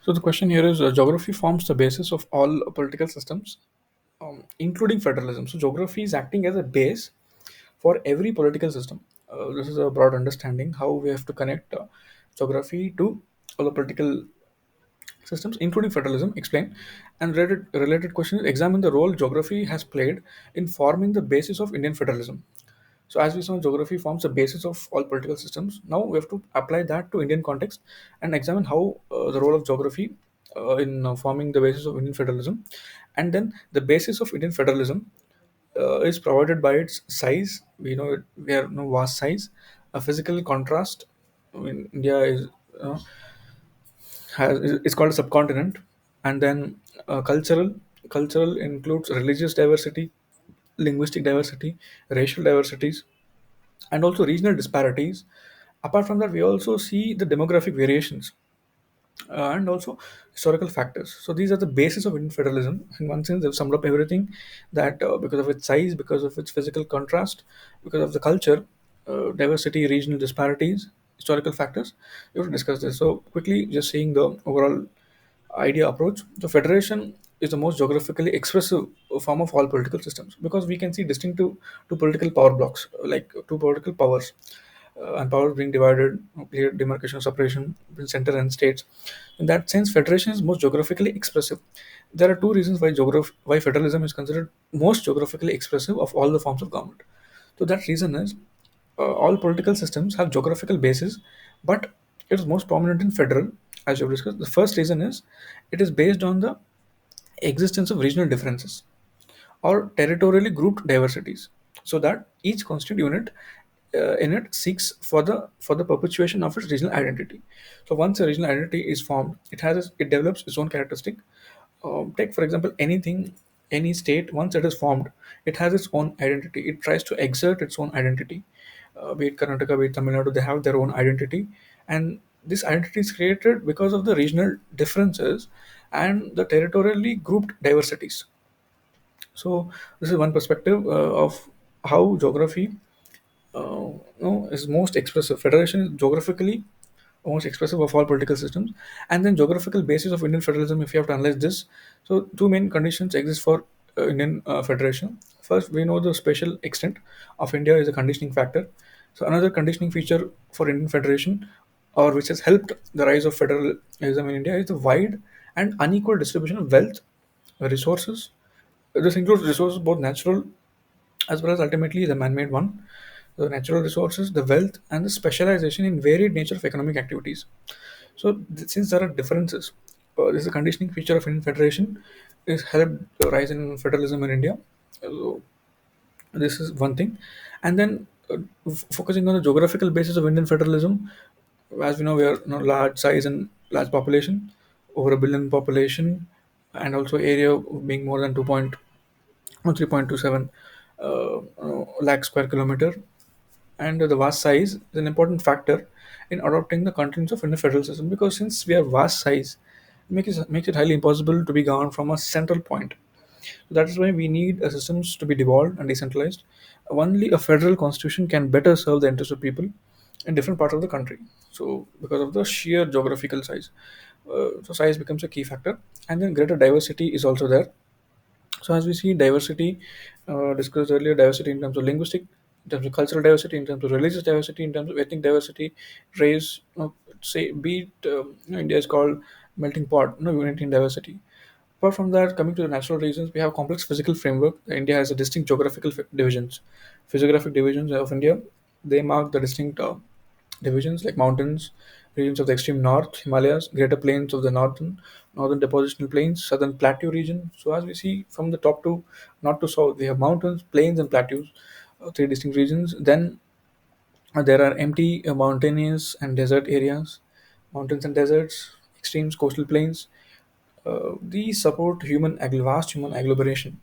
So the question here is geography forms the basis of all political systems, including federalism. So geography is acting as a base for every political system. This is a broad understanding how we have to connect geography to all the political systems, including federalism. Explain. And related question is examine the role geography has played in forming the basis of Indian federalism. So as we saw, geography forms the basis of all political systems. Now we have to apply that to Indian context and examine how the role of geography in forming the basis of Indian federalism. And then the basis of Indian federalism is provided by its size. We know we are vast size, a physical contrast. I mean, India is uh, has it's called a subcontinent, and then cultural includes religious diversity, linguistic diversity, racial diversities, and also regional disparities. Apart from that, we also see the demographic variations and also historical factors. So these are the basis of Indian federalism. In one sense, they've summed up everything that because of its size, because of its physical contrast, because of the culture, diversity, regional disparities, historical factors. We have to discuss this. So quickly, just seeing the overall idea approach. The federation is the most geographically expressive form of all political systems because we can see distinct two political power blocks, like two political powers, and powers being divided, clear demarcation of separation between center and states. In that sense, federation is most geographically expressive. There are two reasons why federalism is considered most geographically expressive of all the forms of government. So that reason is all political systems have geographical basis, but it is most prominent in federal, as you've discussed. The first reason is it is based on the existence of regional differences or territorially grouped diversities, so that each constituent unit in it seeks for the perpetuation of its regional identity. So once a regional identity is formed, it develops its own characteristic. Take for example anything, any state. Once it is formed, it has its own identity. It tries to exert its own identity. Be it Karnataka, be it Tamil Nadu, they have their own identity, and this identity is created because of the regional differences and the territorially grouped diversities. So this is one perspective of how geography is most expressive. Federation is geographically most expressive of all political systems, and then geographical basis of Indian federalism. If you have to analyze this, so two main conditions exist for Indian federation. First, we know the spatial extent of India is a conditioning factor. So another conditioning feature for Indian federation, or which has helped the rise of federalism in India, is the wide and unequal distribution of wealth, resources. This includes resources both natural as well as ultimately the man-made one, the natural resources, the wealth, and the specialization in varied nature of economic activities. So, since there are differences, this is a conditioning feature of Indian Federation is helped the rise in federalism in India. So, this is one thing, and then focusing on the geographical basis of Indian federalism, as we know, we are large size and large population, over a billion population, and also area being more than 3.27 lakh square kilometer, and the vast size is an important factor in adopting the contents of Indian federal system, because since we have vast size, makes it highly impossible to be governed from a central point. So that is why we need systems to be devolved and decentralized. Only a federal constitution can better serve the interests of people in different parts of the country. So because of the sheer geographical size, so size becomes a key factor, and then greater diversity is also there. So as we see diversity, discussed earlier, diversity in terms of linguistic, in terms of cultural diversity, in terms of religious diversity, in terms of ethnic diversity, race. Say, be it India is called melting pot, unity in diversity. Apart from that, coming to the natural reasons, we have complex physical framework. India has a distinct geographical divisions, physiographic divisions of India. They mark the distinct divisions like mountains, regions of the extreme north, Himalayas, greater plains of the northern depositional plains, southern plateau region. So as we see from the top to north to south, we have mountains, plains, and plateaus, three distinct regions. Then there are empty mountainous and desert areas, mountains and deserts, extremes, coastal plains. These support vast human agglomeration,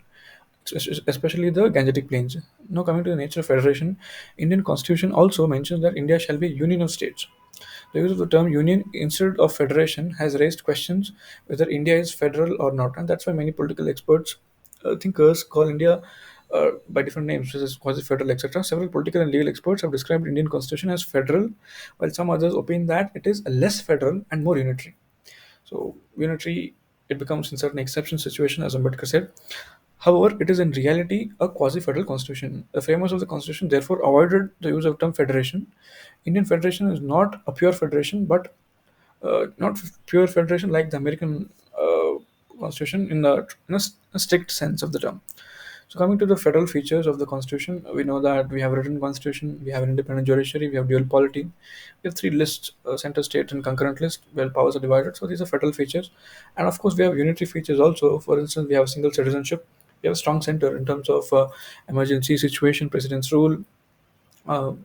especially the Gangetic Plains. Now, coming to the nature of federation, Indian Constitution also mentions that India shall be a union of states. The use of the term union instead of federation has raised questions whether India is federal or not, and that's why many political experts, thinkers, call India by different names, such as quasi-federal, etc. Several political and legal experts have described Indian Constitution as federal, while some others opine that it is less federal and more unitary. So unitary, it becomes in certain exception situation, as Ambedkar said. However, it is in reality a quasi-federal constitution. The framers of the constitution therefore avoided the use of term federation. Indian federation is not a pure federation, but not pure federation like the American constitution in a strict sense of the term. So coming to the federal features of the constitution, we know that we have a written constitution, we have an independent judiciary, we have dual polity, we have three lists: center, state, and concurrent list, where powers are divided. So these are federal features, and of course we have unitary features also. For instance, we have single citizenship, we have a strong center in terms of emergency situation, president's rule, role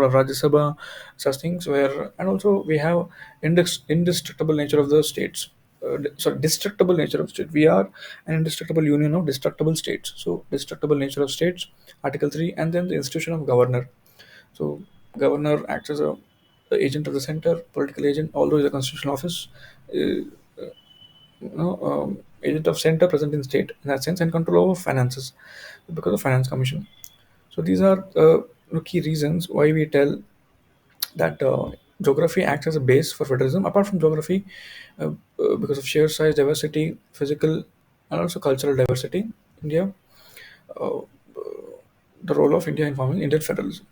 of Rajya Sabha, such things where, and also we have indestructible nature of the states. Destructible nature of state. We are an indestructible union of destructible states. So, destructible nature of states, Article 3, and then the institution of governor. So, governor acts as the agent of the center, political agent, although is a constitutional office, agent of center present in state in that sense, and control over finances because of finance commission. So these are key reasons why we tell that geography acts as a base for federalism. Apart from geography, because of sheer size, diversity, physical, and also cultural diversity, India, uh, the role of India in forming Indian federalism.